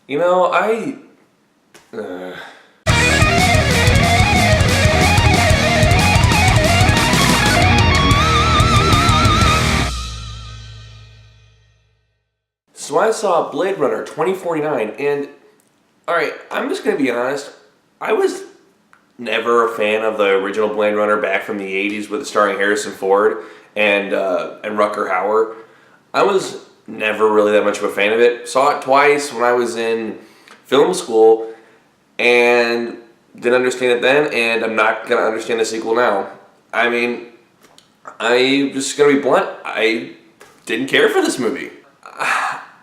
You know, uh, so I saw Blade Runner 2049, and alright, I'm just gonna be honest, I was never a fan of the original Blade Runner back from the 80s with starring Harrison Ford and Rutger Hauer. I was never really that much of a fan of it. Saw it twice when I was in film school and didn't understand it then, and I'm not going to understand the sequel now. I mean, I'm just going to be blunt. I didn't care for this movie.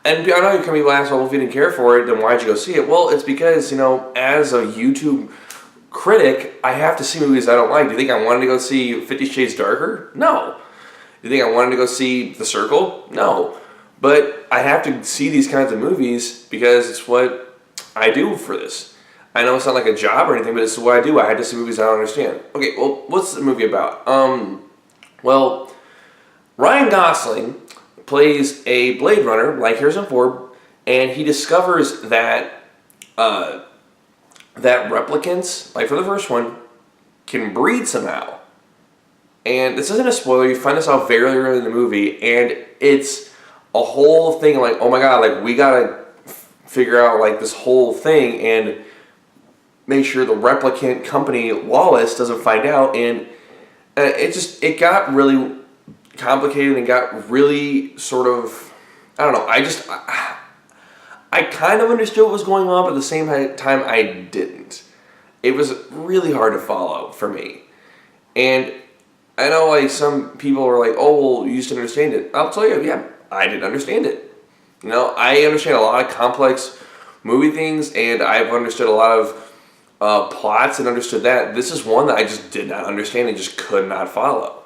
And I know you can be asked, well, if you didn't care for it, then why'd you go see it? Well, it's because, you know, as a YouTube critic, I have to see movies I don't like. Do you think I wanted to go see 50 Shades Darker? No. Do you think I wanted to go see The Circle? No. But I have to see these kinds of movies because it's what I do for this. I know it's not like a job or anything, but it's what I do. I had to see movies I don't understand. Okay, well, what's the movie about? Well, Ryan Gosling plays a Blade Runner, like Harrison Ford, and he discovers that that replicants, like for the first one, can breed somehow. And this isn't a spoiler, you find this out very early in the movie, and it's a whole thing like, oh my god, like we gotta figure out like this whole thing and make sure the replicant company, Wallace, doesn't find out, and it got really complicated and got really sort of, I don't know, I kind of understood what was going on, but at the same time I didn't. It was really hard to follow for me. And I know like some people are like, oh, well, you used to understand it. I'll tell you, yeah, I didn't understand it. You know, I understand a lot of complex movie things, and I've understood a lot of plots and understood that. This is one that I just did not understand and just could not follow.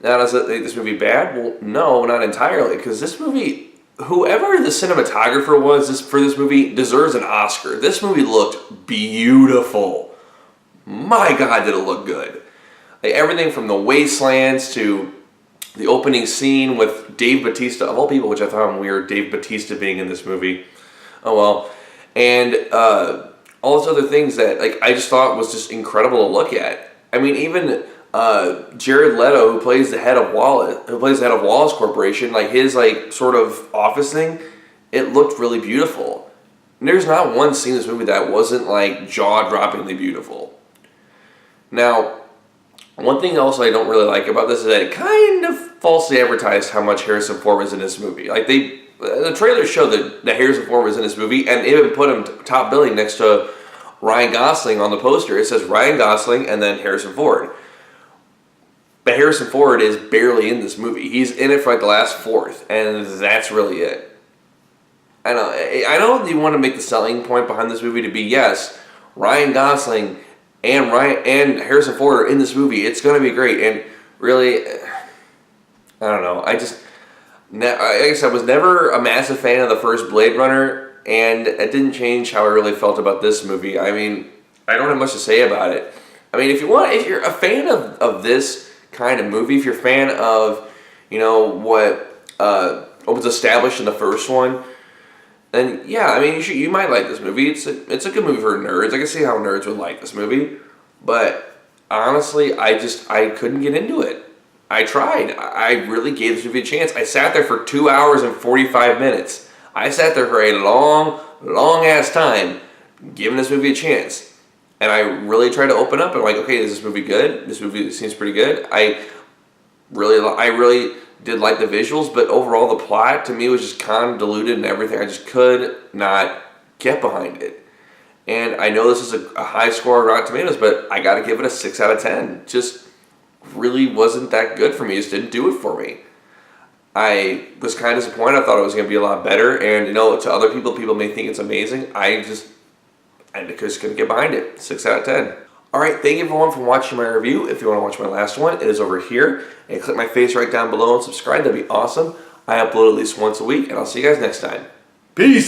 Now, does this movie bad? Well, no, not entirely, because this movie, whoever the cinematographer was for this movie deserves an Oscar. This movie looked beautiful. My God, did it look good. Like everything from the wastelands to the opening scene with Dave Bautista, of all people, which I thought weird, Dave Bautista being in this movie. Oh well. And all those other things that like I just thought was just incredible to look at. I mean, even Jared Leto, who plays the head of Wallace Corporation, like his like sort of office thing, it looked really beautiful. And there's not one scene in this movie that wasn't like jaw-droppingly beautiful. Now, one thing also I don't really like about this is that it kind of falsely advertised how much Harrison Ford was in this movie. Like the trailer showed that Harrison Ford was in this movie, and even put him top billing next to Ryan Gosling on the poster. It says Ryan Gosling and then Harrison Ford. But Harrison Ford is barely in this movie. He's in it for like the last fourth, and that's really it. I know you want to make the selling point behind this movie to be, yes, Ryan Gosling and Harrison Ford are in this movie. It's going to be great. And really, I don't know. I guess I was never a massive fan of the first Blade Runner, and it didn't change how I really felt about this movie. I mean, I don't have much to say about it. I mean, if you're a fan of this kind of movie, if you're a fan of, you know, what was established in the first one, then yeah, I mean, you might like this movie. It's a good movie for nerds. I can see how nerds would like this movie, but honestly, I couldn't get into it. I tried. I really gave this movie a chance. I sat there for 2 hours and 45 minutes. I sat there for a long, long ass time, giving this movie a chance. And I really tried to open up and like, okay, is this movie good? This movie seems pretty good. I really did like the visuals, but overall the plot to me was just convoluted and everything. I just could not get behind it. And I know this is a high score on Rotten Tomatoes, but I got to give it a 6 out of 10. Just really wasn't that good for me. It just didn't do it for me. I was kind of disappointed. I thought it was going to be a lot better. And, you know, to other people may think it's amazing. I just couldn't get behind it. 6 out of 10. Alright, thank you everyone for watching my review. If you want to watch my last one, it is over here. And click my face right down below and subscribe. That'd be awesome. I upload at least once a week, and I'll see you guys next time. Peace!